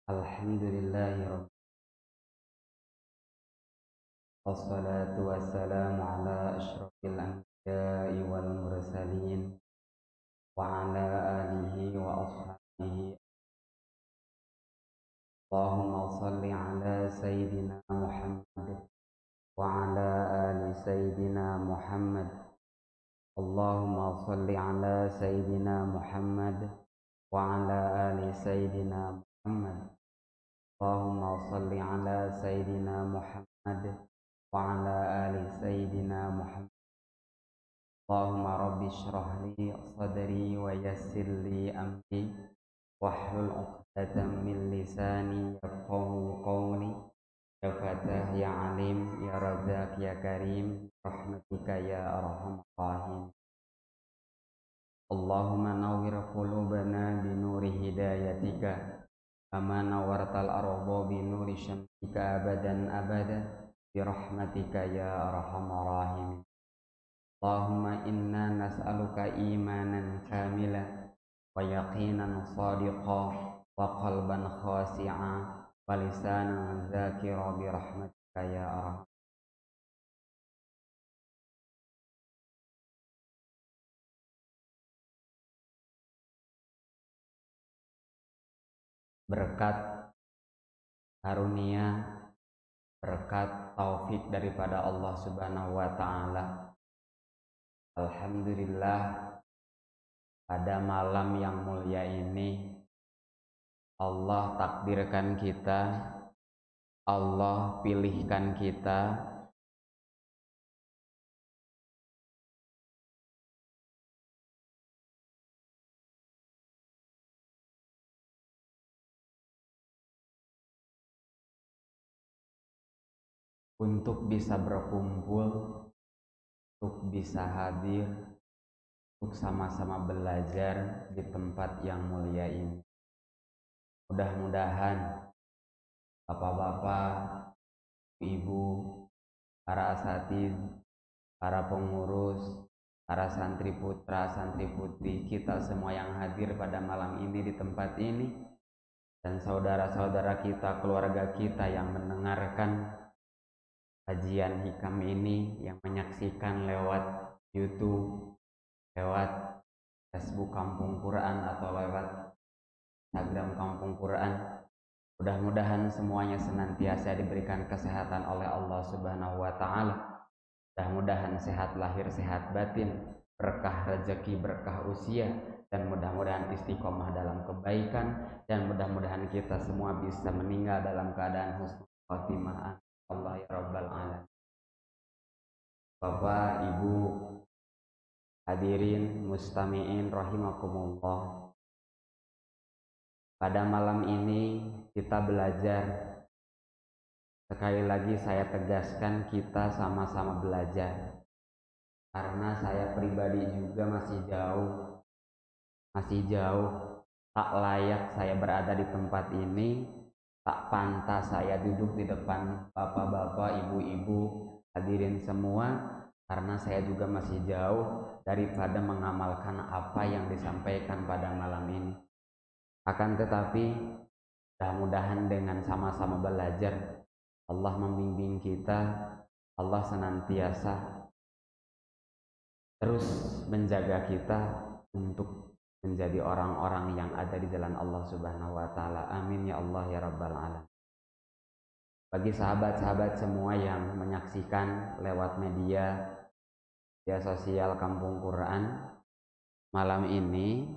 Alhamdulillahirabbil wassalatu wassalamu ala asyrafil anbiya'i wal mursalin wa ala alihi wa ashabihi. Allahumma shalli ala sayyidina Muhammad wa ala ali sayyidina Muhammad. Allahumma shalli ala sayyidina Muhammad wa ala ali sayyidina Muhammad. Allahumma shalli ala sayyidina Muhammad wa ala ali sayyidina Muhammad. Allahumma rabbi shrah li sadri wa yassir li amri wahlul 'uqdatam min lisani yafqahu qawli. Ya Fatah ya Alim ya Razzaq ya Karim rahmatika ya arhamar rahim. Allahumma nawwir qulubana bi nuri hidayatika kama nawwartal arda bi nuri syamsika abadan abada bi rahmatika ya arhamar rahim. Allahumma inna nas'aluka imanan kamila wa yaqinan sadiqa wa qalban khasi'a wa lisanan dzakira bi rahmatika ya arham. Berkat karunia, berkat taufik daripada Allah Subhanahu wa taala, alhamdulillah pada malam yang mulia ini Allah takdirkan kita, Allah pilihkan kita untuk bisa berkumpul, untuk bisa hadir, untuk sama-sama belajar di tempat yang mulia ini. Mudah-mudahan bapak-bapak, ibu, para asatidz, para pengurus, para santri putra, santri putri, kita semua yang hadir pada malam ini di tempat ini, dan saudara-saudara kita, keluarga kita yang mendengarkan kajian hikam ini, yang menyaksikan lewat YouTube, lewat Facebook Kampung Quran atau lewat Instagram Kampung Quran. Mudah-mudahan semuanya senantiasa diberikan kesehatan oleh Allah Subhanahu wa taala. Mudah-mudahan sehat lahir, sehat batin, berkah rezeki, berkah usia, dan mudah-mudahan istiqomah dalam kebaikan, dan mudah-mudahan kita semua bisa meninggal dalam keadaan husnul khotimah. Allah ya rabbal alamin. Bapak, Ibu, hadirin mustami'in rahimakumullah. Pada malam ini kita belajar. Sekali lagi saya tegaskan, kita sama-sama belajar. Karena saya pribadi juga masih jauh, tak layak saya berada di tempat ini, tak pantas saya duduk di depan bapak-bapak, ibu-ibu, hadirin semua, karena saya juga masih jauh daripada mengamalkan apa yang disampaikan pada malam ini. Akan tetapi mudah-mudahan dengan sama-sama belajar, Allah membimbing kita, Allah senantiasa terus menjaga kita untuk menjadi orang-orang yang ada di jalan Allah Subhanahu wa taala. Amin ya Allah ya rabbal alamin. Bagi sahabat-sahabat semua yang menyaksikan lewat media sosial Kampung Quran, malam ini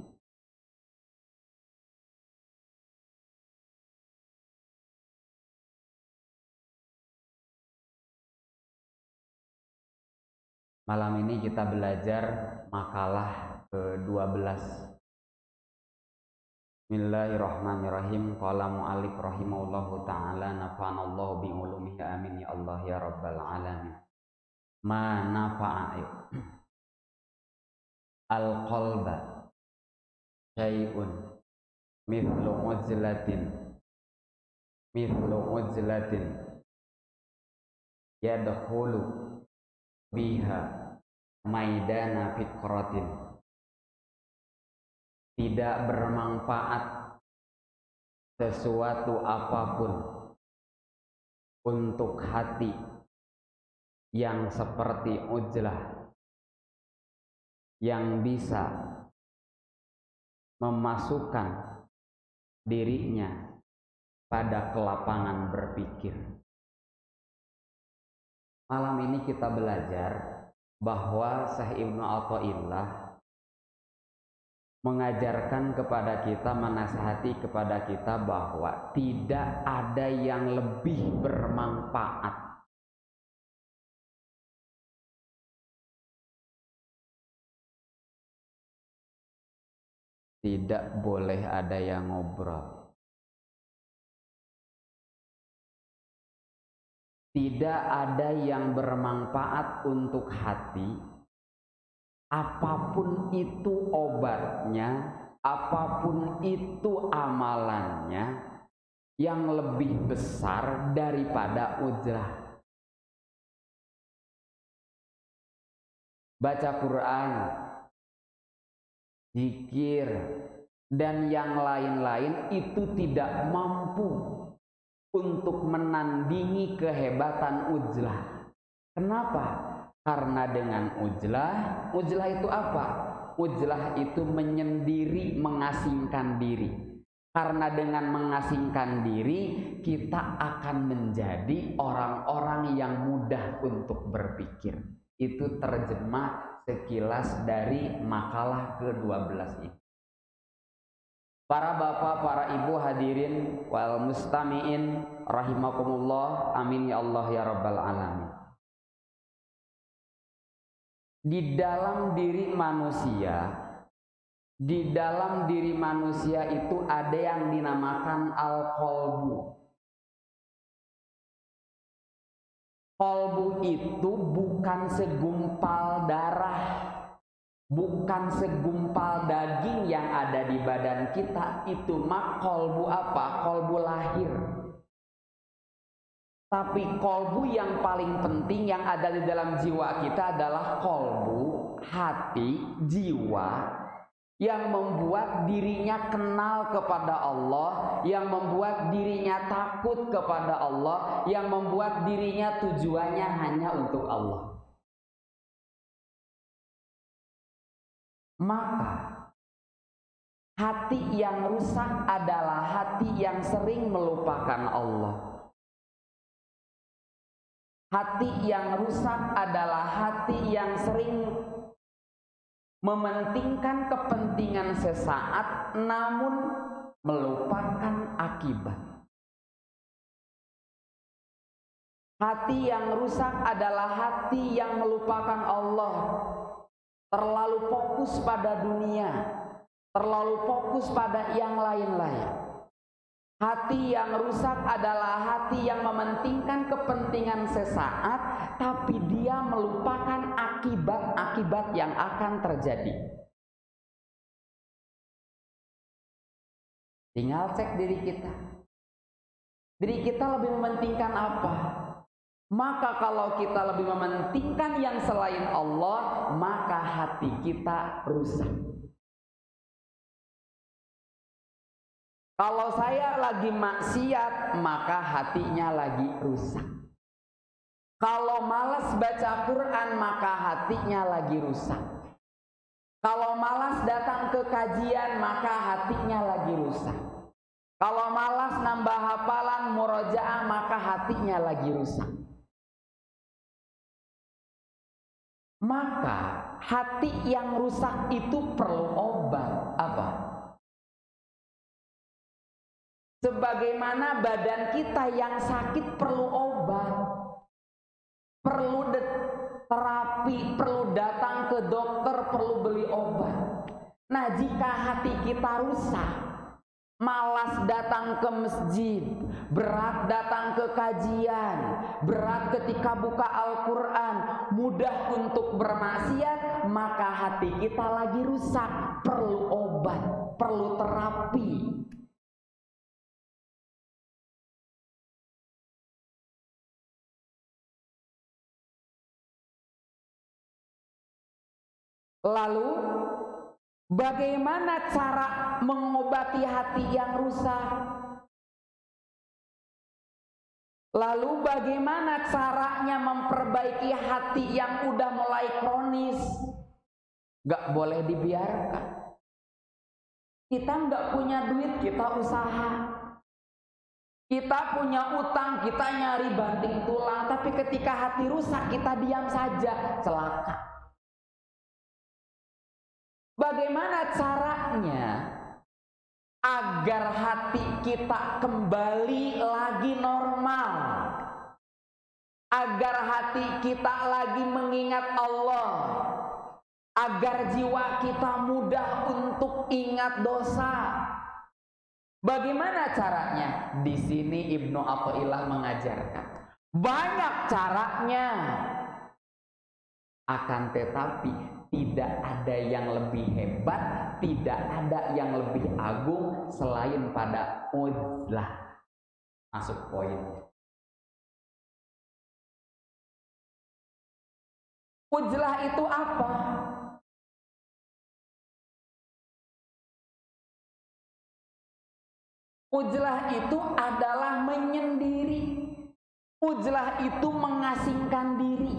kita belajar makalah ke-12. Bismillahirrahmanirrahim. Qala mu'allif rahimahullahu ta'ala nafa'anallahu bi'ulumihi amin ya Allah ya rabbal alamin. Ma nafa'a al-qalba syai'un mithlu uzlatin yadkhulu biha maidana fikratin. Tidak bermanfaat sesuatu apapun untuk hati yang seperti ujlah, yang bisa memasukkan dirinya pada kelapangan berpikir. Malam ini kita belajar bahwa Syekh Ibnu Athaillah mengajarkan kepada kita, menasihati kepada kita bahwa tidak ada yang lebih bermanfaat tidak boleh ada yang ngobrol. Tidak ada yang bermanfaat untuk hati, apapun itu obatnya, apapun itu amalannya, yang lebih besar daripada ujrah. Baca Quran, zikir, dan yang lain-lain itu tidak mampu untuk menandingi kehebatan ujlah. Kenapa? Karena dengan ujlah itu apa? Ujlah itu menyendiri, mengasingkan diri. Karena dengan mengasingkan diri, kita akan menjadi orang-orang yang mudah untuk berpikir. Itu terjemah sekilas dari makalah ke-12 ini. Para bapak, para ibu hadirin wal mustami'in rahimakumullah, amin ya Allah ya rabbal alamin. Di dalam diri manusia itu ada yang dinamakan al-qalbu. Qalbu itu bukan segumpal darah, bukan segumpal daging yang ada di badan kita. Itu mah qalbu apa? Qalbu lahir. Tapi qalbu yang paling penting yang ada di dalam jiwa kita adalah qalbu, hati, jiwa, yang membuat dirinya kenal kepada Allah, yang membuat dirinya takut kepada Allah, yang membuat dirinya tujuannya hanya untuk Allah. Maka hati yang rusak adalah hati yang sering melupakan Allah. Hati yang rusak adalah hati yang sering mementingkan kepentingan sesaat namun melupakan akibat. Hati yang rusak adalah hati yang melupakan Allah. Terlalu fokus pada dunia, terlalu fokus pada yang lain-lain. Hati yang rusak adalah hati yang mementingkan kepentingan sesaat, tapi dia melupakan akibat-akibat yang akan terjadi. Tinggal cek diri kita. Diri kita lebih mementingkan apa? Maka kalau kita lebih mementingkan yang selain Allah, maka hati kita rusak. Kalau saya lagi maksiat, maka hatinya lagi rusak. Kalau malas baca Quran, maka hatinya lagi rusak. Kalau malas datang ke kajian, maka hatinya lagi rusak. Kalau malas nambah hafalan murojaah, maka hatinya lagi rusak. Maka hati yang rusak itu perlu obat. Apa? Sebagaimana badan kita yang sakit perlu obat, perlu terapi, perlu datang ke dokter, perlu beli obat. Nah, jika hati kita rusak, malas datang ke masjid, berat datang ke kajian, berat ketika buka Al-Quran, mudah untuk bermaksiat, maka hati kita lagi rusak, perlu obat, perlu terapi. Lalu bagaimana cara mengobati hati yang rusak? Lalu bagaimana caranya memperbaiki hati yang udah mulai kronis? Gak boleh dibiarkan. Kita gak punya duit, kita usaha. Kita punya utang, kita nyari banting tulang. Tapi ketika hati rusak, kita diam saja, celaka. Bagaimana caranya agar hati kita kembali lagi normal? Agar hati kita lagi mengingat Allah, agar jiwa kita mudah untuk ingat dosa. Bagaimana caranya? Di sini Ibnu Athaillah mengajarkan banyak caranya, akan tetapi tidak ada yang lebih hebat, tidak ada yang lebih agung selain pada uzlah. Masuk poinnya. Uzlah itu apa? Uzlah itu adalah menyendiri. Uzlah itu mengasingkan diri.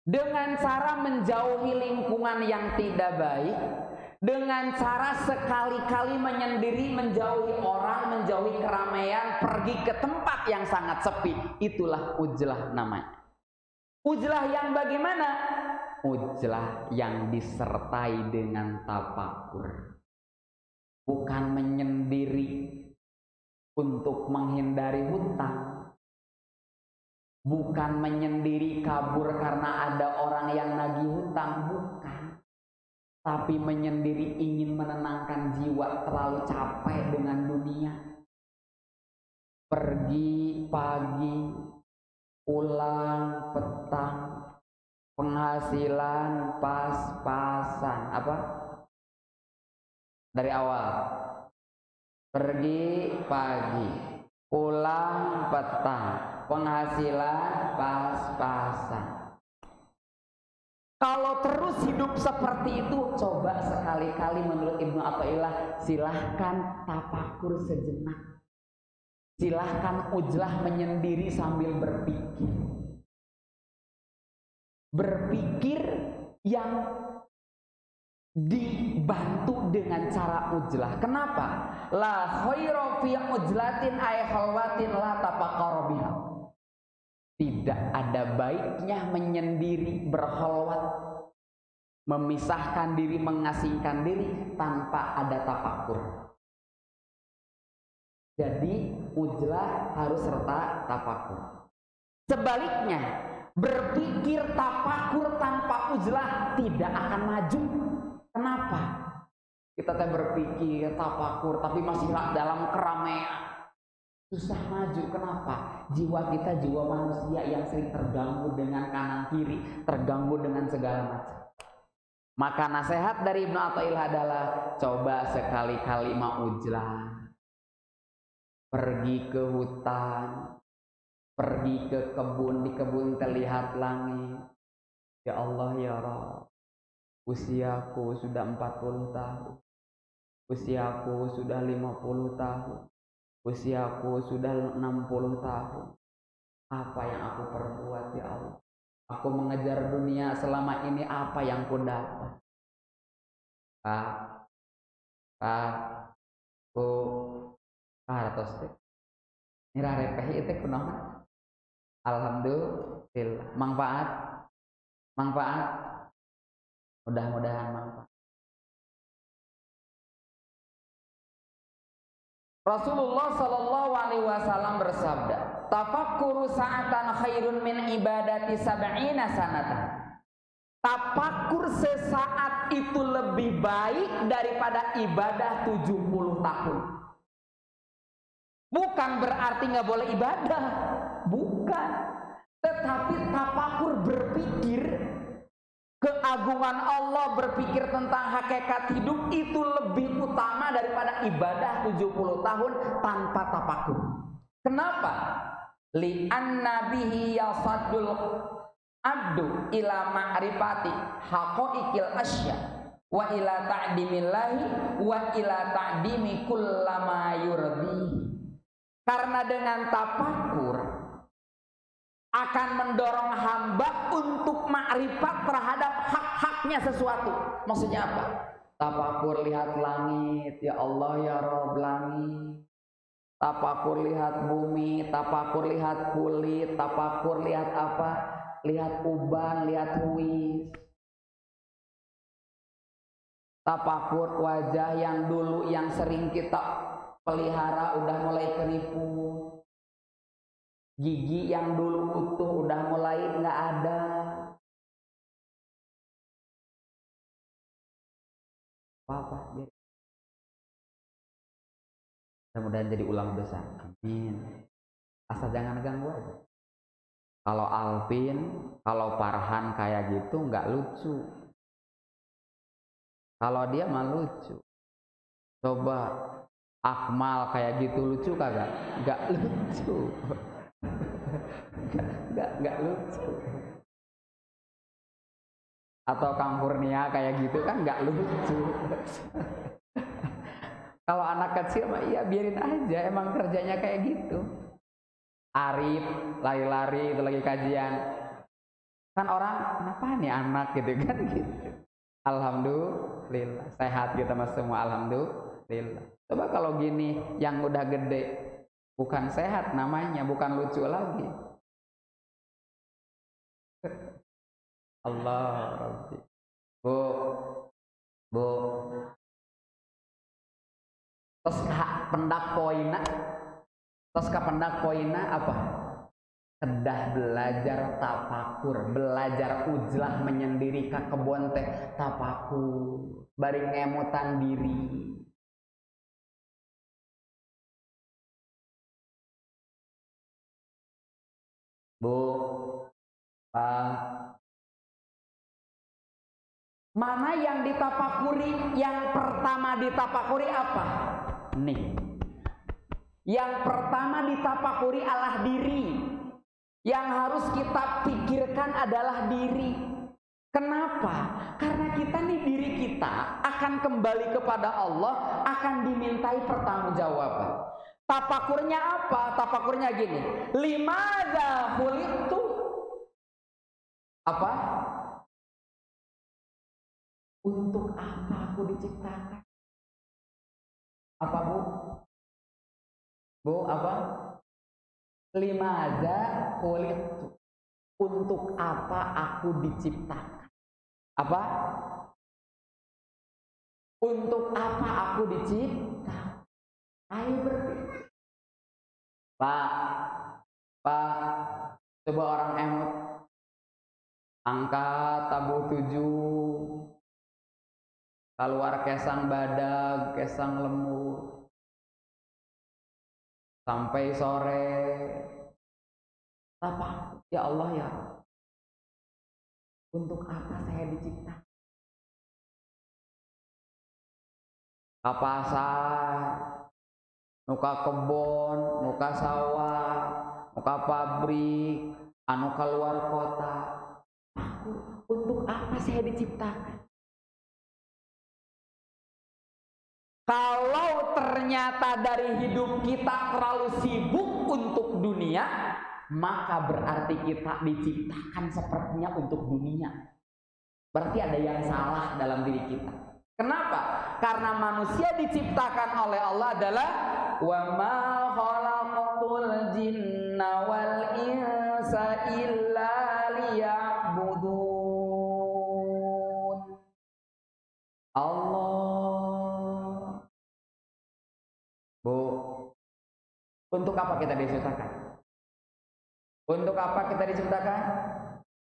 Dengan cara menjauhi lingkungan yang tidak baik, dengan cara sekali-kali menyendiri, menjauhi orang, menjauhi keramaian, pergi ke tempat yang sangat sepi. Itulah uzlah namanya. Uzlah yang bagaimana? Uzlah yang disertai dengan tafakur. Bukan menyendiri untuk menghindari hutang. Bukan menyendiri kabur karena ada orang yang nagih hutang, bukan. Tapi menyendiri ingin menenangkan jiwa, terlalu capek dengan dunia. Pergi pagi, pulang petang, penghasilan pas-pasan. Apa? Dari awal. Pergi pagi, pulang petang, penghasilan pas-pasan. Kalau terus hidup seperti itu, coba sekali-kali menurut Ibnu Athaillah, silahkan tafakur sejenak. Silahkan uzlah menyendiri sambil berpikir. Berpikir yang dibantu dengan cara uzlah. Kenapa? La khairu fi uzlatin ay khalwatin la tafakkaru biha. Tidak ada baiknya menyendiri, berkhalwat, memisahkan diri, mengasingkan diri tanpa ada tafakur. Jadi uzlah harus serta tafakur. Sebaliknya, berpikir tafakur tanpa uzlah tidak akan maju. Kenapa? Kita berpikir tafakur tapi masih dalam keramaian, susah maju. Kenapa? Jiwa kita jiwa manusia yang sering terganggu dengan kanan kiri, terganggu dengan segala macam. Maka nasihat dari Ibnu Athaillah adalah coba sekali-kali uzlah. Pergi ke hutan, pergi ke kebun, di kebun terlihat langit. Ya Allah ya Rabb, usiaku sudah 40 tahun, usiaku sudah 50 tahun, usiaku sudah 60 tahun. Apa yang aku perbuat ya Allah? Aku mengejar dunia selama ini, apa yang ku dapat? Ratos teh. Nira repeh itu kunaon? Alhamdulillah. Manfaat. Mudah-mudahan manfaat. Rasulullah Shallallahu Alaihi Wasallam bersabda, tafakkuru sa'atan khairun min ibadati sab'ina sanatan. Tafakur sesaat itu lebih baik daripada ibadah 70 tahun. Bukan berarti nggak boleh ibadah, bukan. Tetapi tafakur, berpikir keagungan Allah, berpikir tentang hakikat hidup itu lebih utama daripada ibadah 70 tahun tanpa tafakur. Kenapa? Li'anna bihi yasaddul abdu ila ma'rifati haqaiqil asya wa ila ta'dimillahi wa ila ta'dimi kullama yurdihi. Karena dengan tafakur akan mendorong hamba untuk makrifat terhadap hak-haknya sesuatu. Maksudnya apa? Tafakur lihat langit, ya Allah ya Rabb langit. Tafakur lihat bumi, tafakur lihat kulit, tafakur lihat apa? Lihat uban, lihat huis. Tafakur wajah yang dulu yang sering kita pelihara udah mulai keriput. Gigi yang dulu utuh udah mulai nggak ada. Apa? Mudah-mudahan jadi ulang besar. Amin. Asal jangan ganggu aja. Kalau Alvin, kalau Farhan kayak gitu nggak lucu. Kalau dia mah lucu. Coba Akmal kayak gitu lucu kagak? Nggak lucu. Nggak lucu. Atau Kang Kurnia kayak gitu kan nggak lucu. Kalau anak kecil mah iya biarin aja, emang kerjanya kayak gitu. Arif lari-lari itu lagi kajian. Kan orang kenapa nih anak gitu kan gitu. Alhamdulillah sehat kita mas semua, alhamdulillah. Coba kalau gini yang udah gede bukan sehat namanya, bukan lucu lagi. Allah Rabbi. Bu terus pendak poina apa? Kedah belajar tafakur, belajar ujlah menyendiri ka kebon teh tafakur, bari ngemutan diri. Bu, Pak, mana yang ditafakuri? Yang pertama ditafakuri apa? Nih, yang pertama ditafakuri adalah diri. Yang harus kita pikirkan adalah diri. Kenapa? Karena kita nih, diri kita akan kembali kepada Allah, akan dimintai pertanggungjawaban. Tafakurnya apa? Tafakurnya gini, limadza khuliqtu? Apa? Untuk apa aku diciptakan? Apa Bu? Bu apa? Limadza khuliqtu? Untuk apa aku diciptakan? Apa? Untuk apa aku diciptakan? Ayo berpikir. Pak, coba orang emot. Angkat tabuh 7. Keluar kesang badag, kesang lemur. Sampai sore. Apa? Ya Allah ya. Untuk apa saya diciptakan? Ka pasar, nuka kebon, nuka sawah, nuka pabrik, anu keluar kota. Untuk apa saya diciptakan? Kalau ternyata dari hidup kita terlalu sibuk untuk dunia, maka berarti kita diciptakan sepertinya untuk dunia. Berarti ada yang salah dalam diri kita. Kenapa? Karena manusia diciptakan oleh Allah adalah wa ma khalaqatul jinna wal insa illa liya'budun. Allah. Bu, untuk apa kita diciptakan? Untuk apa kita diciptakan?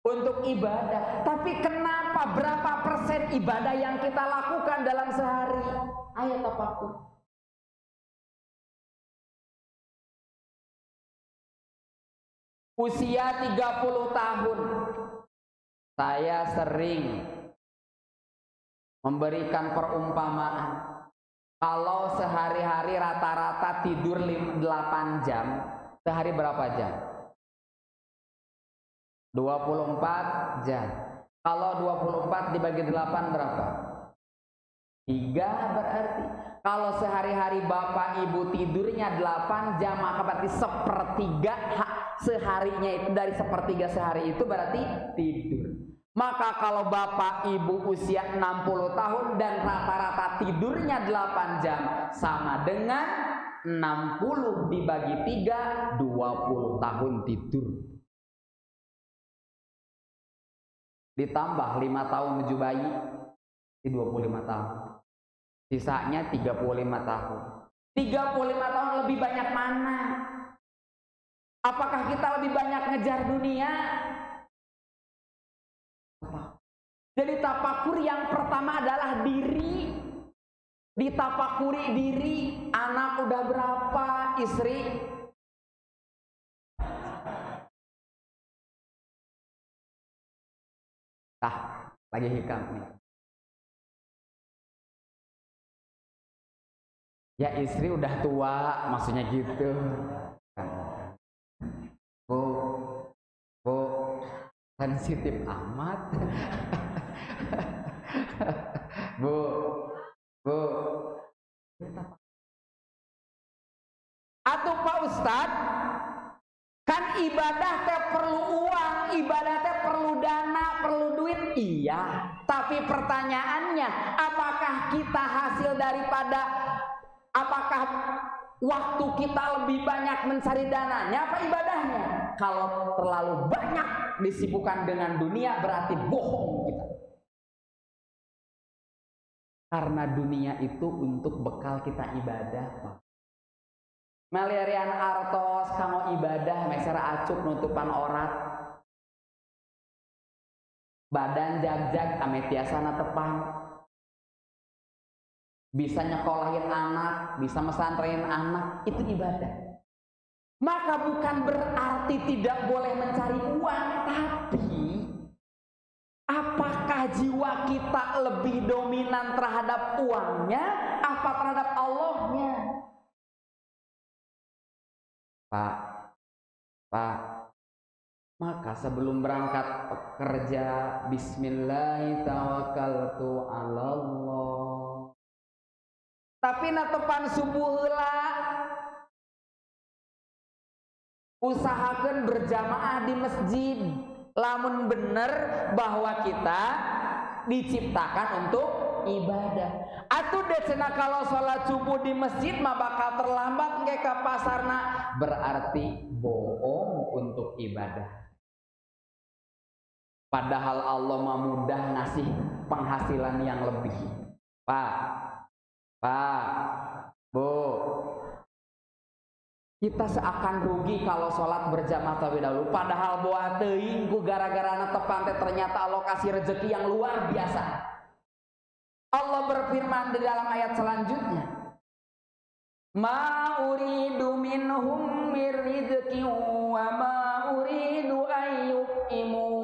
Untuk ibadah. Tapi kenapa berapa persen ibadah yang kita lakukan dalam sehari? Ayo tafakur. Usia 30 tahun, saya sering memberikan perumpamaan. Kalau sehari-hari rata-rata tidur 8 jam, Sehari berapa jam? 24 jam. Kalau 24 dibagi 8 berapa? 3 berarti. Kalau sehari-hari Bapak Ibu tidurnya 8 jam, maka berarti sepertiga seharinya itu, dari sepertiga sehari itu berarti tidur. Maka kalau Bapak Ibu usia 60 tahun dan rata-rata tidurnya 8 jam, sama dengan 60 dibagi 3, 20 tahun tidur. Ditambah 5 tahun menuju bayi, 25 tahun. Sisanya 35 tahun. 35 tahun lebih banyak mana? Apakah kita lebih banyak ngejar dunia? Jadi tafakur yang pertama adalah diri. Ditafakuri diri, anak udah berapa, istri lagi hikam nih. Ya istri udah tua, maksudnya gitu. Bu, sensitif amat. Bu. Atau Pak Ustadz, kan ibadah teh perlu uang, ibadah teh perlu dana, perlu duit. Iya, tapi pertanyaannya, apakah kita hasil daripada, apakah waktu kita lebih banyak mencari dananya apa ibadahnya? Kalau terlalu banyak disibukkan dengan dunia, berarti bohong kita. Karena dunia itu untuk bekal kita ibadah, Pak. Melirian artos kanggo ibadah, mesera acup nutupan orat. Badan jag-jag ame tiasana tepang. Bisa nyekolahin anak, bisa mesantrein anak, itu ibadah. Maka bukan berarti tidak boleh mencari uang, tapi apakah jiwa kita lebih dominan terhadap uangnya apa terhadap Allahnya? Pak, maka sebelum berangkat bekerja, Bismillahirrahmanirrahim. Tapi natepan subuh heula, usahakan berjamaah di masjid. Lamun bener bahwa kita diciptakan untuk ibadah. Atuh desena kalau sholat subuh di masjid mah bakal terlambat nggak ke pasarna, berarti bohong untuk ibadah. Padahal Allah mah mudah ngasih penghasilan yang lebih. Pak, Bu, kita seakan rugi kalau sholat berjamaah terlebih dahulu. Padahal buat teuing ku gara-gara tepan teh ternyata Allah kasih rezeki yang luar biasa. Allah berfirman di dalam ayat selanjutnya, ma uridu minhum mir rizqi wa ma uridu ayyuqimun.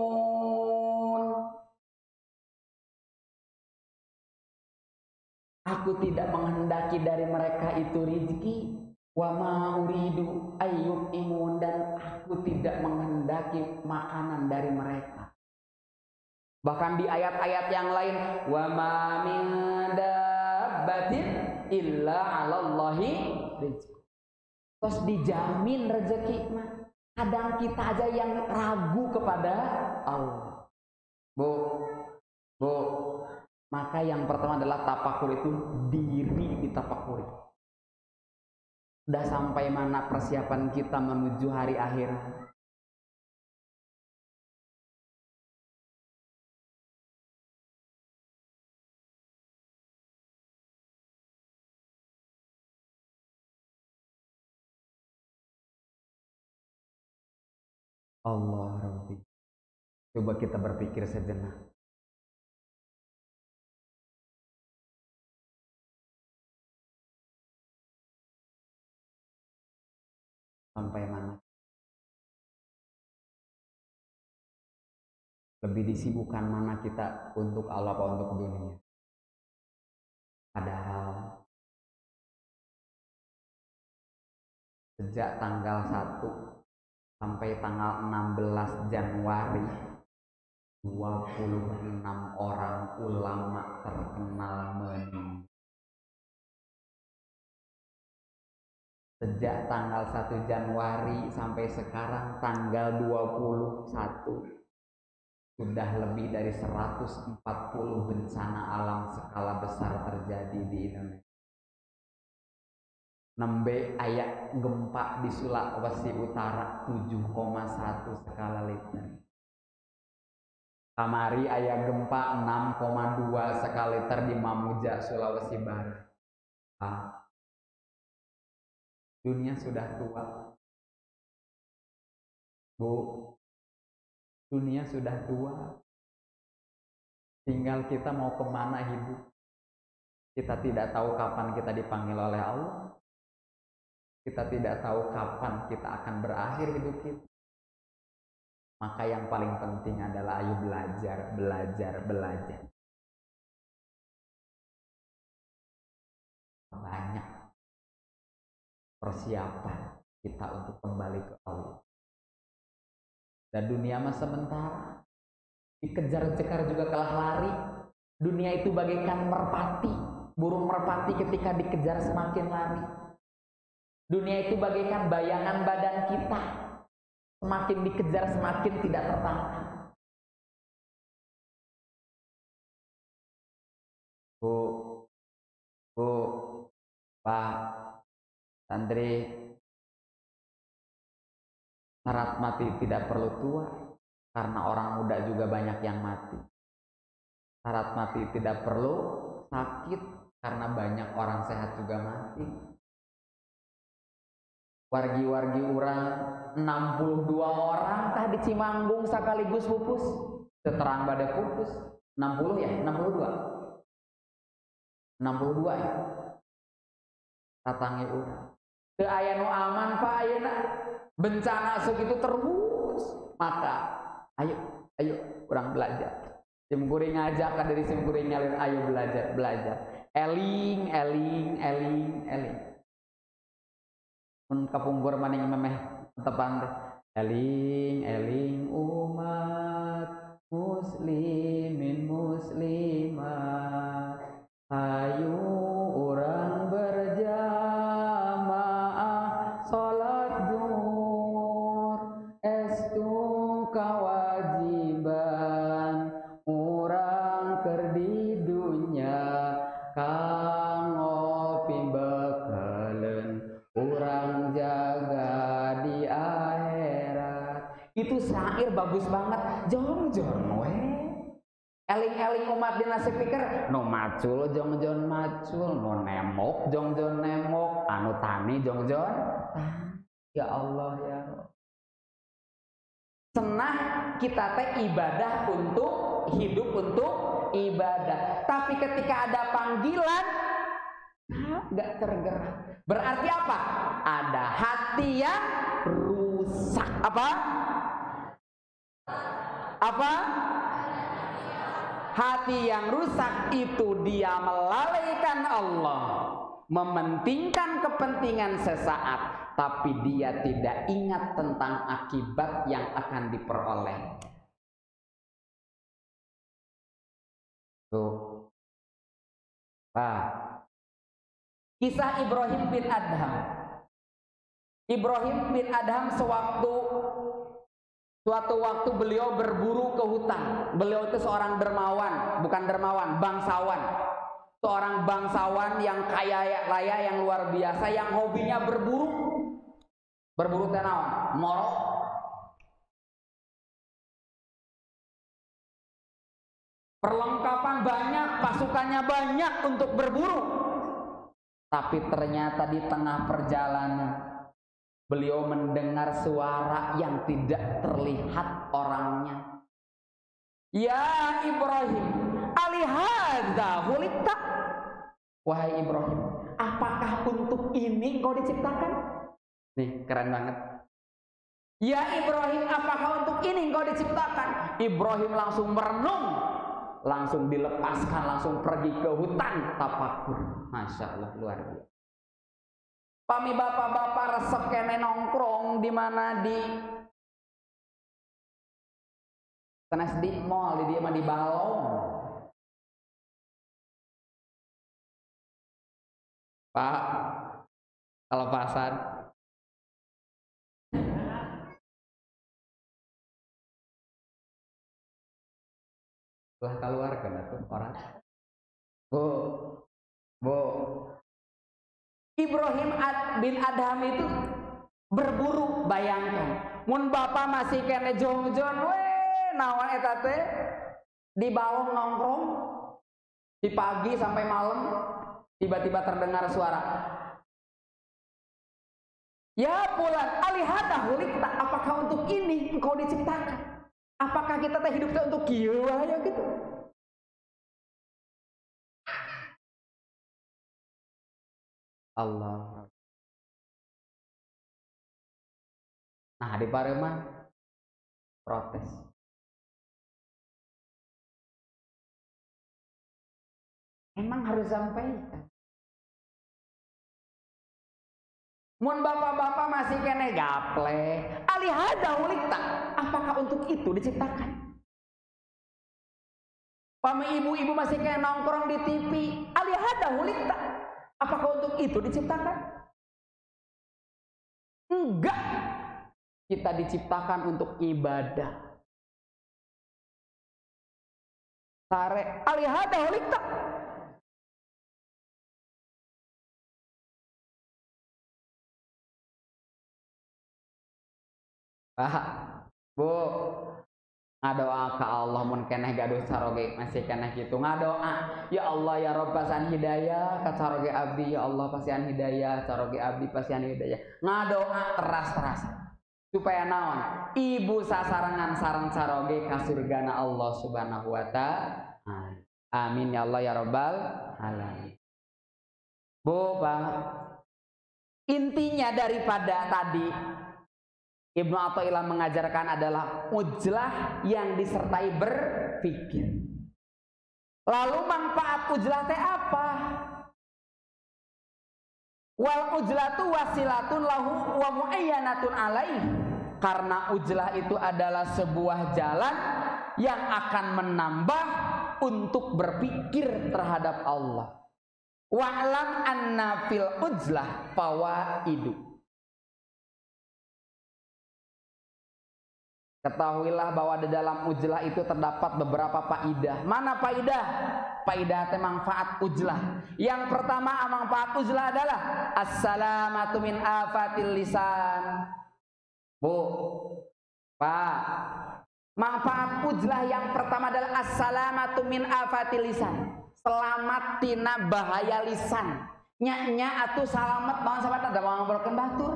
Aku tidak menghendaki dari mereka itu rizki, wa ma uridu ayyuqimun, dan aku tidak menghendaki makanan dari mereka. Bahkan di ayat-ayat yang lain, wa ma min dabbatin illa 'alallahi rizq. Terus dijamin rezeki mah. Kadang kita aja yang ragu kepada Allah. Bu, maka yang pertama adalah tafakur itu diri ditafakuri. Udah sampai mana persiapan kita menuju hari akhirat? Allah Rabbi. Coba kita berpikir sejenak. Sampai mana? Lebih disibukkan mana kita untuk Allah atau untuk dunia? Padahal Sejak tanggal 1 sampai tanggal 16 Januari 26 orang ulama terkenal meninggal. Sejak tanggal 1 Januari sampai sekarang tanggal 21 sudah lebih dari 140 bencana alam skala besar terjadi di Indonesia. Nembe ayak gempa di Sulawesi Utara 7,1 skala Richter. Kamari ayak gempa 6,2 skala Richter di Mamuja, Sulawesi Barat. Dunia sudah tua, Bu. Dunia sudah tua. Tinggal kita mau kemana hidup. Kita tidak tahu kapan kita dipanggil oleh Allah. Kita tidak tahu kapan kita akan berakhir hidup kita. Maka yang paling penting adalah ayo belajar, belajar, belajar. Banyak persiapan kita untuk kembali ke Allah. Dan dunia mah sementara, dikejar-kejar juga kalah lari. Dunia itu bagaikan merpati, burung merpati ketika dikejar semakin lari. Dunia itu bagaikan bayangan badan kita, semakin dikejar semakin tidak tertangkap. Bu, Pak, santri, syarat mati tidak perlu tua, karena orang muda juga banyak yang mati. Syarat mati tidak perlu sakit, karena banyak orang sehat juga mati. Wargi-wargi orang 62 orang tah di Cimanggung sekaligus pupus. Seterang badai pupus. 60 ya? 62. 62 ya. Tatangi urang. Teu aya nu aman Pak ayeuna. Bencana segitu terus. Maka ayo urang belajar. Simkuring ngajak ka dari simkuring ngalir ayo belajar. Eling. Mun kapungkur maning memeh tepan teh. Eling umat muslimin muslimat. Ayo urang berjamaah salat zuhur estu kawajiban urang keur di dunya kanggo pimbekeleun urang jaga di akhirat. Itu syair bagus banget. Jong we. Eling umat dina speaker, no macul jongjon macul, no nemok jongjon nemok, anu tani jongjon ya Allah ya. Senah kita teh ibadah untuk hidup untuk ibadah. Tapi ketika ada panggilan nggak tergerak. Berarti apa? Ada hati yang rusak. Apa? Hati yang rusak itu dia melalaikan Allah, mementingkan kepentingan sesaat, tapi dia tidak ingat tentang akibat yang akan diperoleh. Tuh. Kisah Ibrahim bin Adham. Ibrahim bin Adham suatu waktu beliau berburu ke hutan. Beliau itu seorang dermawan, bukan dermawan, bangsawan. Seorang bangsawan yang kaya raya, yang luar biasa, yang hobinya berburu. Berburu tanaman, moro. Perlengkapan banyak, pasukannya banyak untuk berburu. Tapi ternyata di tengah perjalanan beliau mendengar suara yang tidak terlihat orangnya. Ya Ibrahim, alihadza khuliqta. Wahai Ibrahim, apakah untuk ini engkau diciptakan? Nih, keren banget. Ya Ibrahim, apakah untuk ini engkau diciptakan? Ibrahim langsung merenung, langsung dilepaskan, langsung pergi ke hutan tafakur. Masya Allah, luar biasa. Pami bapak-bapak resep kene nongkrong di mana di tenas di mall, di dia mah di balong. Pak, kalau pasar lah keluar kan tuh orang. Bu, Ibrahim bin Adham itu berburu, bayangkan. Mun bapak masih kene jongjon, nawan eta teh di balong nongkrong di pagi sampai malam, tiba-tiba terdengar suara, ya pulang alihada hulikta, apakah untuk ini engkau diciptakan? Apakah kita teh hidup untuk kieu ya gitu? Allah. Nah, di Parema protes. Emang harus sampaikan. Mun bapak-bapak masih kene gaple, alihada hulikta, apakah untuk itu diciptakan? Pami ibu-ibu masih kene nongkrong di TV, alihada hulikta, apakah untuk itu diciptakan? Enggak. Kita diciptakan untuk ibadah. Sare alihada hulikta. Bu, ngadoa ka Allah mun keneh gaduh saroge masih keneh gitu ngadoa, ya Allah ya Rabb pasian hidayah ka saroge abdi, ya Allah pasian hidayah saroge abdi pasian hidayah, ngadoa teras-teras supaya naon ibu sasarangan sareng saroge ka surgana Allah subhanahu wa ta'ala. Amin ya Allah ya Rabbal alamin. Bu, Pak, intinya daripada tadi Ibnu Athaillah mengajarkan adalah ujlah yang disertai berpikir. Lalu manfaat ujlah teh apa? Wal ujlatu wasilatun lahu wa muayyanatun alaihi. Karena ujlah itu adalah sebuah jalan yang akan menambah untuk berpikir terhadap Allah. Wa'lam anna fil ujlah fawaidu. Ketahuilah bahwa di dalam ujlah itu terdapat beberapa faidah. Mana faidah? Faidah teh manfaat ujlah. Yang pertama manfaat ujlah adalah assalamatu min afatil lisan. Bu, Pak, manfaat ujlah yang pertama adalah assalamatu min afatil lisan. Selamat tina bahaya lisan. Nya atuh salamet bang sahabat ada mau ngobrolkeun batur.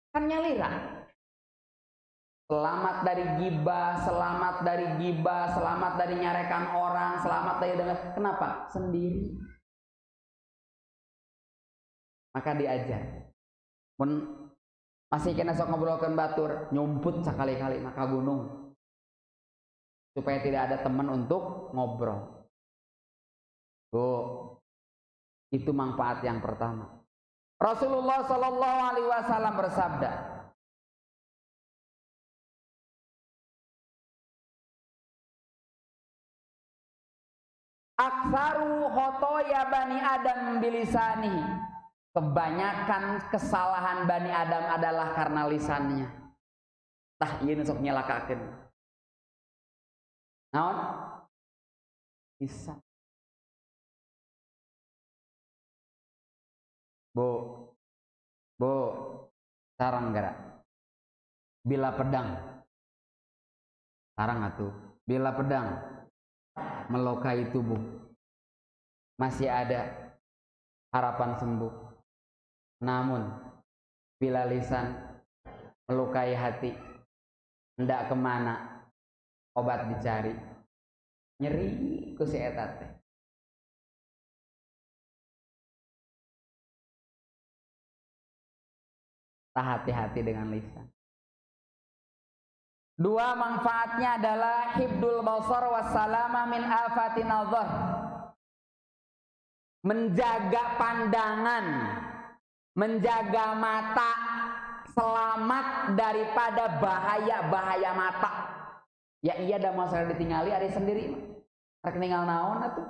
Kan nyalira. Selamat dari gibah, selamat dari gibah, selamat dari nyarekan orang, selamat dari dengar. Kenapa? Sendiri. Maka diajar. Masih kena sok ngobrolkan batur, nyumput sekali-kali maka gunung. Supaya tidak ada teman untuk ngobrol. Itu manfaat yang pertama. Rasulullah Shallallahu Alaihi Wasallam bersabda, aksaru khotoya bani Adam bilisani. Kebanyakan kesalahan bani Adam adalah karena lisannya. Tah ieu sok nyelakakeun. Naon? Lisan. Bu, sarang gerak. Bila pedang, sarang atuh. Bila pedang melukai tubuh, masih ada harapan sembuh. Namun bila lisan melukai hati, hendak kemana obat dicari? Nyeri ku si eta teh. Hati-hati dengan lisan. Dua manfaatnya adalah hibdul basar wassalamah min afati nazar. Menjaga pandangan menjaga mata selamat daripada bahaya-bahaya mata. Ya iya dah masalah ditinggali hari sendiri. Rek ninggal naon atuh.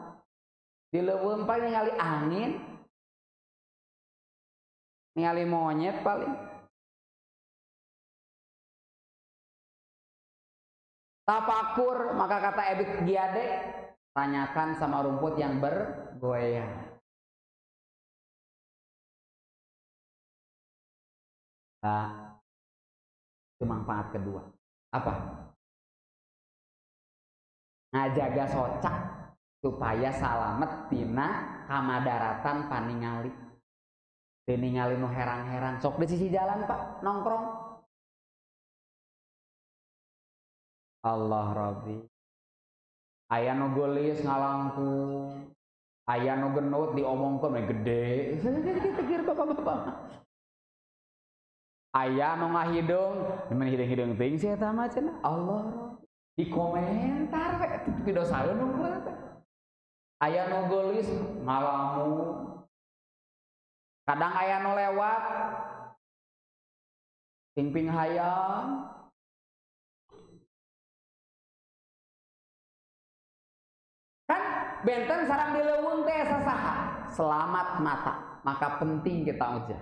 Dileuweung paling ningali angin. Ningali monyet paling. Tafakur, maka kata Ebit Giade, tanyakan sama rumput yang bergoyang. Nah, itu manfaat kedua. Apa? Ngajaga socak supaya salamet tina kamadaratan paningali. Ningali nu herang-herang. Sok di sisi jalan Pak, nongkrong. Allah Rabbi. Aya nu geulis ngalangkung. Aya nu genut diomongkeun gede. Gitu bapak-bapak. Aya nu ngahidung, nemen hidung-hidung teuing si eta mah cenah. Allah. Di komentar we itu video saeun nu teh. Aya nu geulis ngalamun. Kadang aya nu lewat ping-ping hayang. Kan benten sareng dileuweung teh sasaha? Selamat mata. Maka penting kita ujah.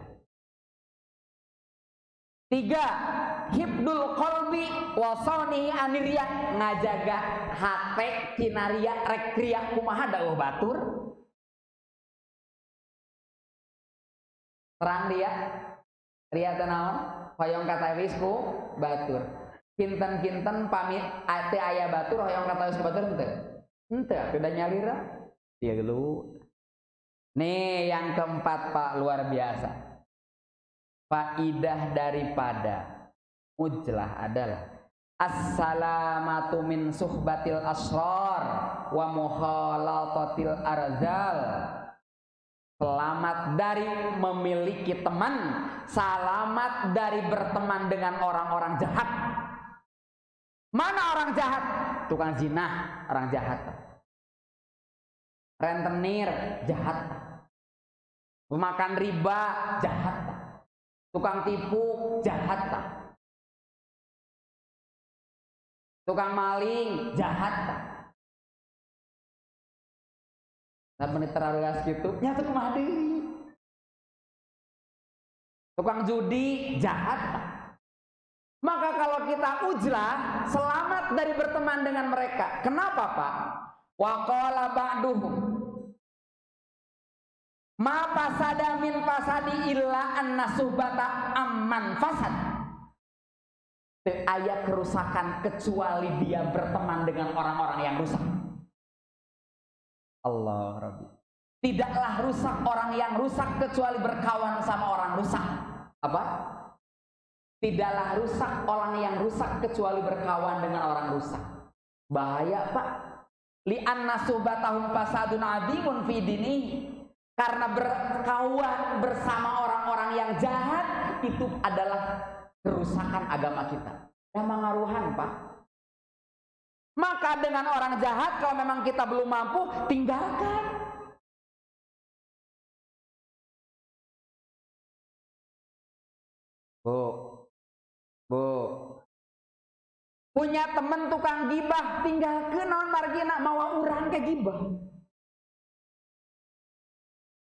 3. Hibdul qalbi wa sawnihi aniriya, ngajaga hate cinaria rek kriya kumaha dawuh batur. Terang dia ria teh naon? Hoyong katawis ku batur. Kinten-kinten pamit teh aya batur hoyong katawis ku batur henteu. Henteu beda nyalira. Ieu dulu. Nih yang keempat Pak, luar biasa. Faidah daripada ujlah adalah assalamatu min suhbatil asrar wa mukhalatatil arzal. Selamat dari memiliki teman, selamat dari berteman dengan orang-orang jahat. Mana orang jahat? Tukang zina, orang jahat. Rentenir, jahat. Pemakan riba, jahat. Tukang tipu, jahat. Tukang maling, jahat. Nah menit terlalu gitu, nyata kumaha deui. Tukang judi, jahat. Maka kalau kita ujlah, selamat dari berteman dengan mereka. Kenapa Pak? Wa qala ba'duhum ma fasada min fasadi illa anna suhbata amman fasad. Teu aya kerusakan kecuali dia berteman dengan orang-orang yang rusak. Allah Rabbi. Tidaklah rusak orang yang rusak kecuali berkawan sama orang rusak. Apa? Tidaklah rusak orang yang rusak kecuali berkawan dengan orang rusak. Bahaya Pak. Li'anna suhbatahum fasadun adimun fi dinihi. Karena berkawan bersama orang-orang yang jahat itu adalah kerusakan agama kita. Yang mengaruhan Pak. Maka dengan orang jahat kalau memang kita belum mampu, tinggalkan. Bu. Punya temen tukang gibah, tinggalkan naon margina mawa urang ke gibah.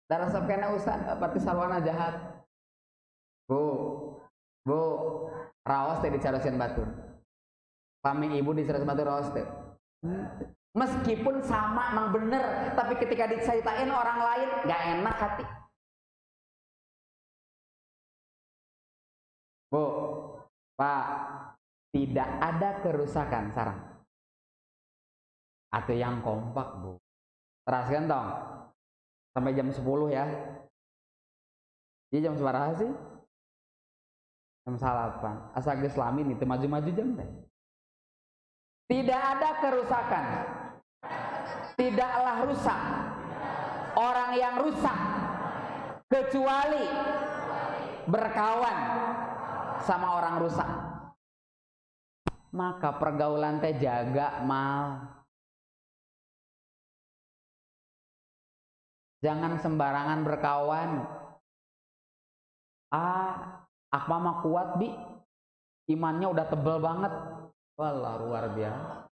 Darah kena ustaz berarti salwana jahat. Bu, raos teh dicarosin batur. Pami ibu dicarosin batur raos teh. Meskipun sama emang bener, tapi ketika diceritain orang lain gak enak hati. Bu, Pak, tidak ada kerusakan sarang. Atau yang kompak Bu. Teraskan dong. Sampai jam 10 ya. Jadi jam seberapa sih? Jam 8. Asa geus lamin itu maju-maju jam teh. Tidak ada kerusakan. Tidaklah rusak orang yang rusak kecuali berkawan sama orang rusak. Maka pergaulan teh jaga mal. Jangan sembarangan berkawan. Akma mah kuat Bi, imannya udah tebel banget. Walah luar biasa.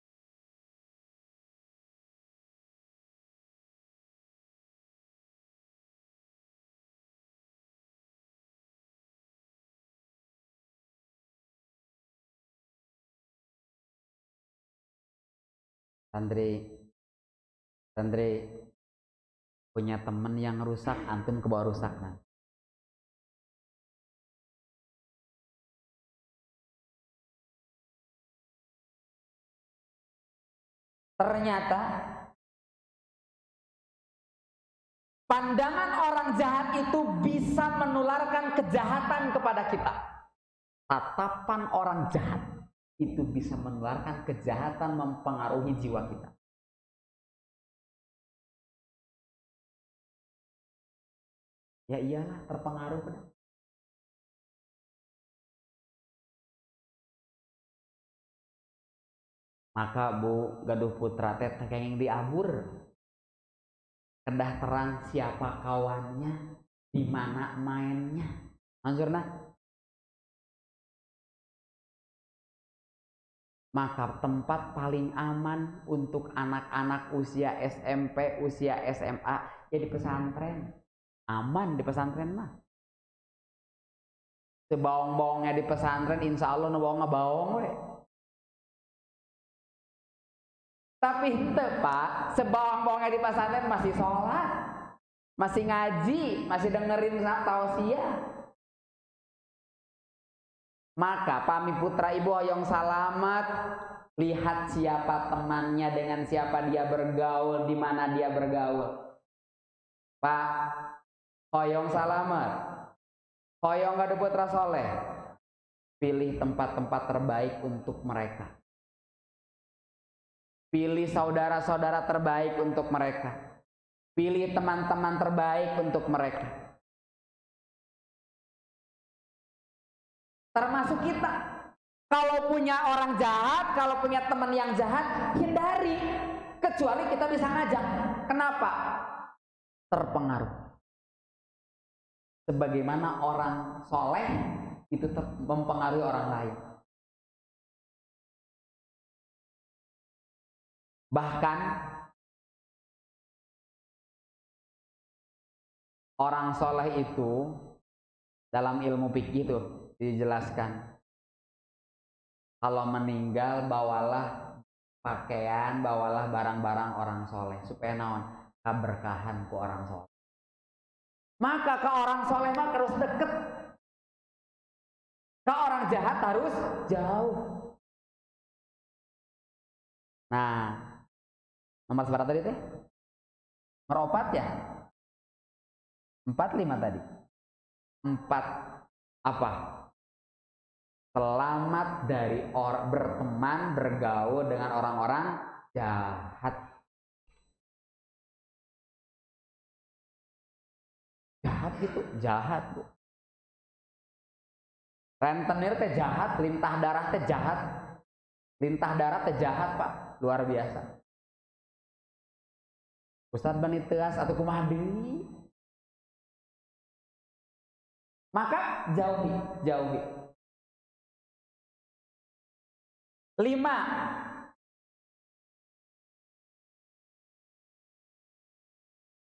Santri punya temen yang rusak, antum kebawa rusak nah. Ternyata pandangan orang jahat itu bisa menularkan kejahatan kepada kita. Tatapan orang jahat itu bisa menularkan kejahatan, mempengaruhi jiwa kita. Ya iyalah, terpengaruh kan. Maka Bu Gaduh Putra teh kenging diabur. Kedah terang siapa kawannya, di mana mainnya. Maksudnya, maka tempat paling aman untuk anak-anak usia SMP, usia SMA ya di pesantren. Aman di pesantren mah. Sebawang-bawangnya di pesantren insya Allah ngebawang ngebawang we. Tapi ente Pak, sebawang-bawangnya di pesantren masih sholat, masih ngaji, masih dengerin tausiah. Maka pami putra ibu hoyong salamet, lihat siapa temannya, dengan siapa dia bergaul, di mana dia bergaul. Pak, hoyong salamet, hoyong Gaduh Putra soleh, pilih tempat-tempat terbaik untuk mereka. Pilih saudara-saudara terbaik untuk mereka. Pilih teman-teman terbaik untuk mereka. Termasuk kita. Kalau punya orang jahat, kalau punya teman yang jahat, hindari. Kecuali kita bisa ngajak. Kenapa? Terpengaruh. Sebagaimana orang soleh itu mempengaruhi orang lain. Bahkan orang soleh itu dalam ilmu fikih itu dijelaskan, kalau meninggal bawalah pakaian, bawalah barang-barang orang soleh supaya naon keberkahan ke orang soleh. Maka ke orang soleh mah harus deket, ke orang jahat harus jauh. Nah, nomor seberapa tadi teh? Meropat ya? 45 tadi. 4 apa? Selamat dari berteman, bergaul dengan orang-orang jahat. Jahat gitu, jahat Bu. Rentenir teh jahat, lintah darah teh jahat. Lintah darah teh jahat Pak, luar biasa. Ustadz bani teas atau kumaha deui. Maka jauhi. 5.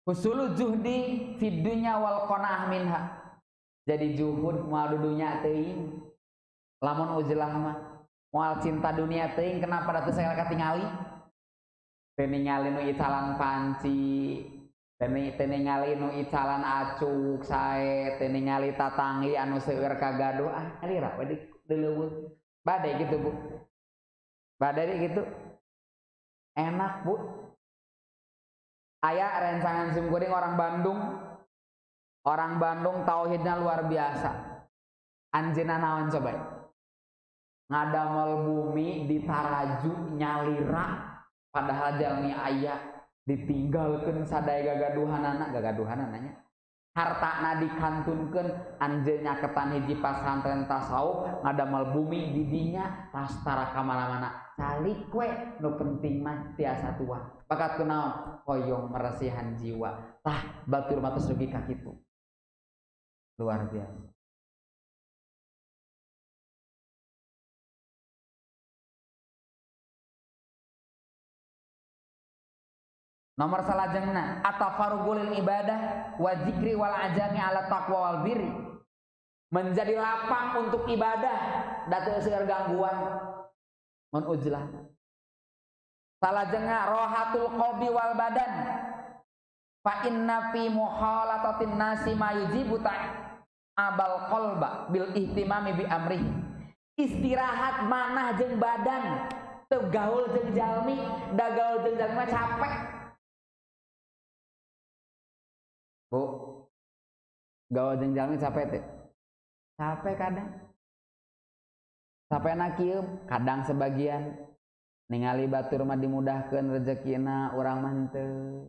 Husulu juhdi fid dunya wal qanaah minha. Jadi juhud moal dudunya teuing. Lamun ujlah mah moal cinta dunia teuing, kenapa da teu segala katingali? Teu ningali nu icalan panci, teu ningali nu icalan acuk sae, teu ningali tatanggi anu seueur kagaduh. Alira we deuleuweung. Bade gitu Bu. Bade gitu. Enak Bu. Aya rencangan simkuring orang Bandung. Orang Bandung tauhidnya luar biasa. Anjeunna naon coba? Ngadamel bumi ditaraju nyalira. Padahal jalmi aya ditinggalkeun sadaya gagaduhanana nya. Hartana dikantunkeun anjeunnya ketan hiji pasantren tasawuf ngadamel bumi di dinya tas tara ka mana-mana. Calik we nu penting mah tiasa tua. Bakat kunaon? Hoyong meresihan jiwa. Tah batur mah tos rugi ka kitu. Luar biasa. Nomor salajengna atafarugulil ibadah wa zikri wal ajami ala taqwa wal birri. Menjadi lapang untuk ibadah da teu seueur gangguan mun ujlah. Salajengna rohatul qalbi wal badan. Fa inna fi muhalatatin nasi ma yujibu abal qalba bil ihtimami bi amrihi. Istirahat manah jeung badan, teu gaul jeung jalmi, da gaul jeung jalmi mah capek. Bu, gaul jeung jalmi capek teh. Capek kadang. Capekna kieu kadang sebagian ningali batur mah dimudahkeun rezekina urang mah henteu.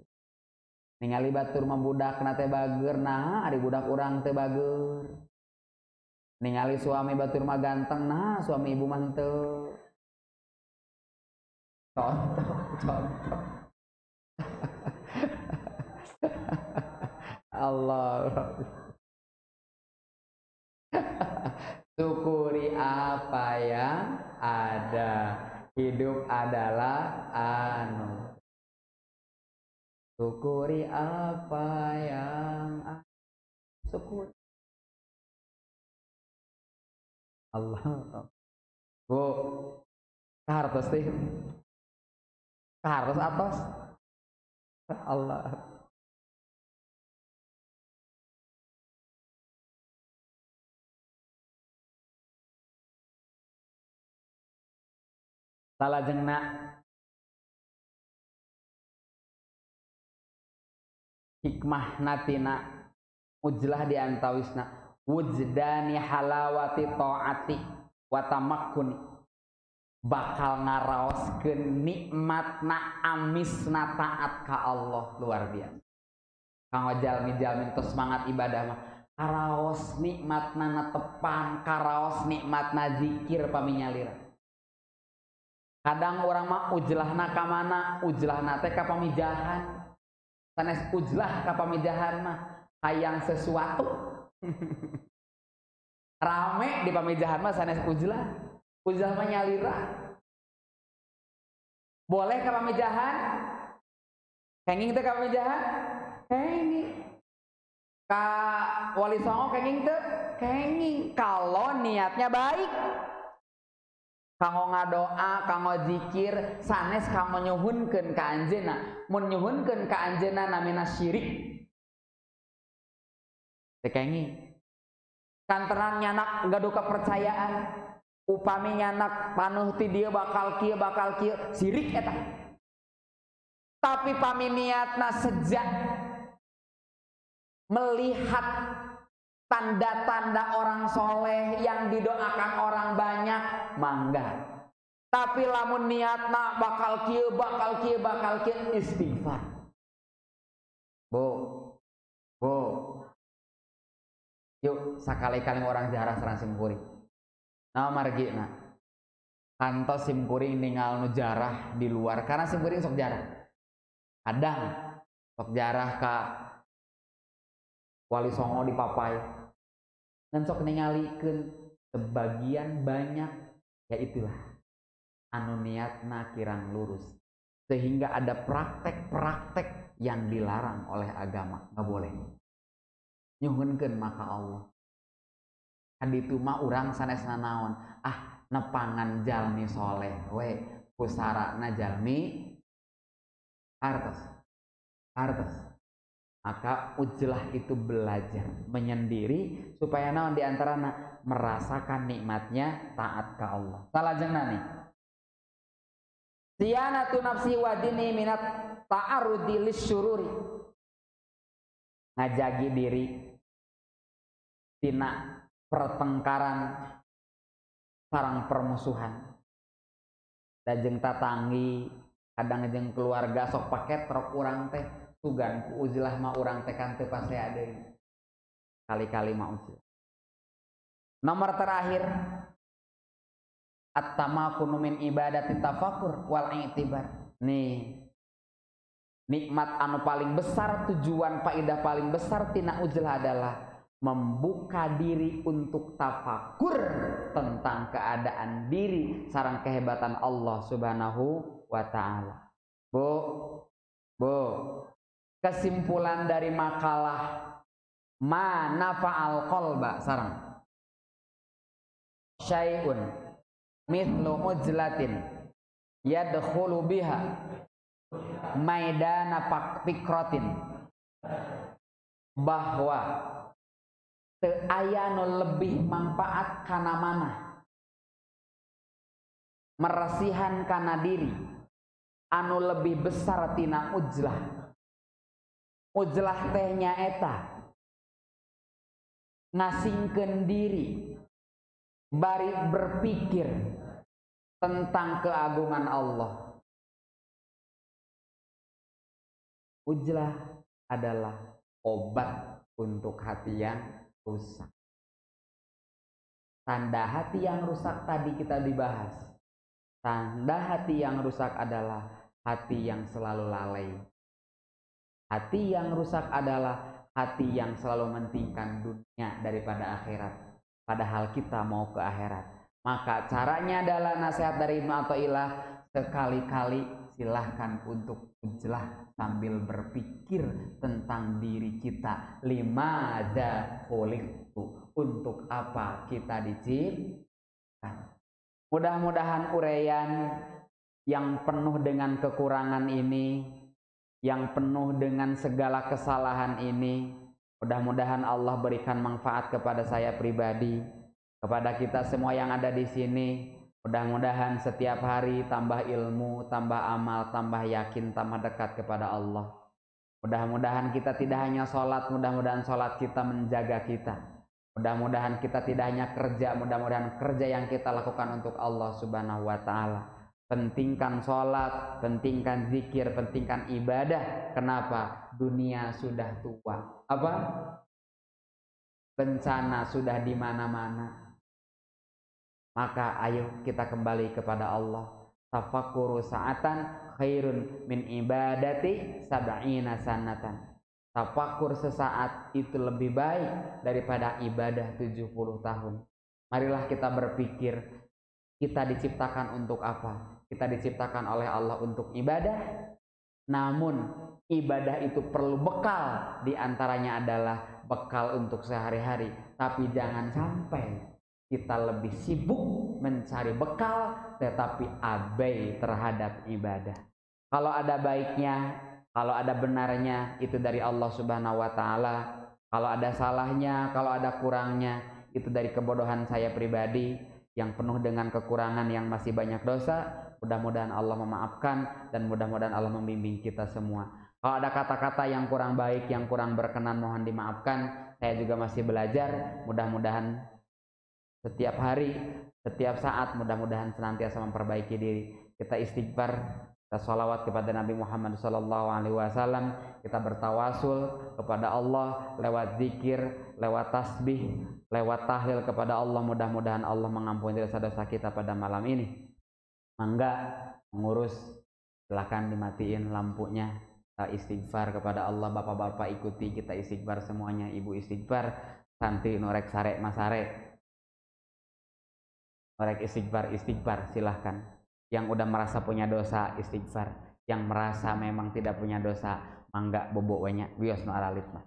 Ningali batur mah budakna teh bager, nah ari budak urang teh bager. Ningali suami batur mah ganteng, nah suami ibu mah henteu. Contoh. Allah. Syukuri apa yang ada. Hidup adalah anu. Syukuri apa yang ada. Syukuri. Allah. Bu, hartos teh. Hartos atos. Allah. Salajengna hikmah natina ujlah diantawisna wujdani halawati ta'ati wa tamakkuni, bakal ngaraoskeun nikmatna amisna taat ka Allah. Luar biasa. Kanggo jalmi-jalmi teu semangat ibadah mah karaos nikmatna natepan, karaos nikmatna zikir paminyalira. Kadang orang mah ujlahna ka mana? Ujlahna teh ka pamijahan. Sanes ujlah ka pamijahan mah hayang sesuatu. Rame di pamijahan mah sanes ujlah. Ujlah mah nyalira. Boleh ka pamijahan? Kenging teh ka pamijahan? Kenging. Ka Wali Songo kenging teh? Kenging. Kalau niatnya baik. Kanggo ngadoa, kanggo zikir, sanes kanggo nyuhunkeun ka anjeunna. Mun nyuhunkeun ka anjeunna namina syirik. Teu kengi. Kantenan nyanak gaduh kepercayaan. Upami nyanak panuh ti dieu bakal kieu syirik eta. Tapi pami niatna sejak melihat tanda-tanda orang soleh yang didoakan orang banyak, mangga. Tapi lamun niatna bakal kieu istighfar. Bu. Yuk sakali-kali orang jarah serang simkuring. Nah margina. Kantos simkuring ningal nu jarah di luar karena simkuring sok jarah. Kadang sok jarah ka Wali Songo di Papai. Dan sok ningalikeun sebagian banyak ya itulah anu niatna kirang lurus sehingga ada praktek-praktek yang dilarang oleh agama, nggak boleh. Nyuhunkeun maka Allah. Kaditu mah urang sanesna naon? Nepangan jalmi soleh we pusarana jalmi hartos. Maka ujlah itu belajar menyendiri supaya naon diantarana merasakan nikmatnya taat ke Allah. Salajengna nih. Siyanatu nafsi wa dini minat ta'arudi lisyururi. Ngajagi diri tina pertengkaran sareng permusuhan. Dajeng tatanggi, kadang jeung keluarga sok paket rok urang teh. Tugan ku ujlah mah urang tekan teu pasea deui. Kali-kali mah ujlah. Nomor terakhir at-tamakunu min ibadati tafakkur wal i'tibar. Nih. Nikmat anu paling besar, tujuan faedah paling besar tina ujlah adalah membuka diri untuk tafakur tentang keadaan diri sareng kehebatan Allah Subhanahu wa taala. Bu Bu, kesimpulan dari makalah ma nafa'al qalba sareng. Syai'un mithlu ujlatin yadkhulu biha maidana fikrotin, bahwa teu aya nu lebih manfaat kana mana meresihan kana diri anu lebih besar tina ujlah. Ujlah teh nyaeta ngasingkeun diri bari berpikir tentang keagungan Allah. Ujlah adalah obat untuk hati yang rusak. Tanda hati yang rusak tadi kita dibahas. Tanda hati yang rusak adalah hati yang selalu lalai. Hati yang rusak adalah hati yang selalu mementingkan dunia daripada akhirat. Padahal kita mau ke akhirat. Maka caranya adalah nasihat dari Ibnu Athaillah, sekali-kali silahkan untuk ujlah sambil berpikir tentang diri kita. Limadza khuliqtu, untuk apa kita diciptakan. Mudah-mudahan uraian yang penuh dengan kekurangan ini, yang penuh dengan segala kesalahan ini, mudah-mudahan Allah berikan manfaat kepada saya pribadi, kepada kita semua yang ada di sini. Mudah-mudahan setiap hari tambah ilmu, tambah amal, tambah yakin, tambah dekat kepada Allah. Mudah-mudahan kita tidak hanya sholat, mudah-mudahan sholat kita menjaga kita. Mudah-mudahan kita tidak hanya kerja, mudah-mudahan kerja yang kita lakukan untuk Allah Subhanahu wa Ta'ala. Pentingkan sholat, pentingkan zikir, pentingkan ibadah. Kenapa? Dunia sudah tua. Apa? Bencana sudah di mana-mana. Maka ayo kita kembali kepada Allah. Tafakkuru sa'atan khairun min ibadati sab'ina sanatan. Tafakur sesaat itu lebih baik daripada ibadah 70 tahun. Marilah kita berpikir, kita diciptakan untuk apa? Kita diciptakan oleh Allah untuk ibadah. Namun ibadah itu perlu bekal. Di antaranya adalah bekal untuk sehari-hari. Tapi jangan sampai kita lebih sibuk mencari bekal tetapi abai terhadap ibadah. Kalau ada baiknya, kalau ada benarnya, itu dari Allah Subhanahu wa Ta'ala. Kalau ada salahnya, kalau ada kurangnya, itu dari kebodohan saya pribadi yang penuh dengan kekurangan, yang masih banyak dosa. Mudah-mudahan Allah memaafkan dan mudah-mudahan Allah membimbing kita semua. Kalau ada kata-kata yang kurang baik, yang kurang berkenan, mohon dimaafkan. Saya juga masih belajar. Mudah-mudahan setiap hari, setiap saat, mudah-mudahan senantiasa memperbaiki diri. Kita istighfar, kita sholawat kepada Nabi Muhammad SAW, kita bertawasul kepada Allah lewat zikir, lewat tasbih, lewat tahlil kepada Allah. Mudah-mudahan Allah mengampuni dosa-dosa kita pada malam ini. Mangga mengurus, silahkan dimatiin lampunya. Kita istighfar kepada Allah. Bapak-bapak ikuti, kita istighfar semuanya. Ibu istighfar, santri norek sare masare, norek istighfar silahkan. Yang udah merasa punya dosa istighfar, yang merasa memang tidak punya dosa mangga bobok banyak wios no aralit mah.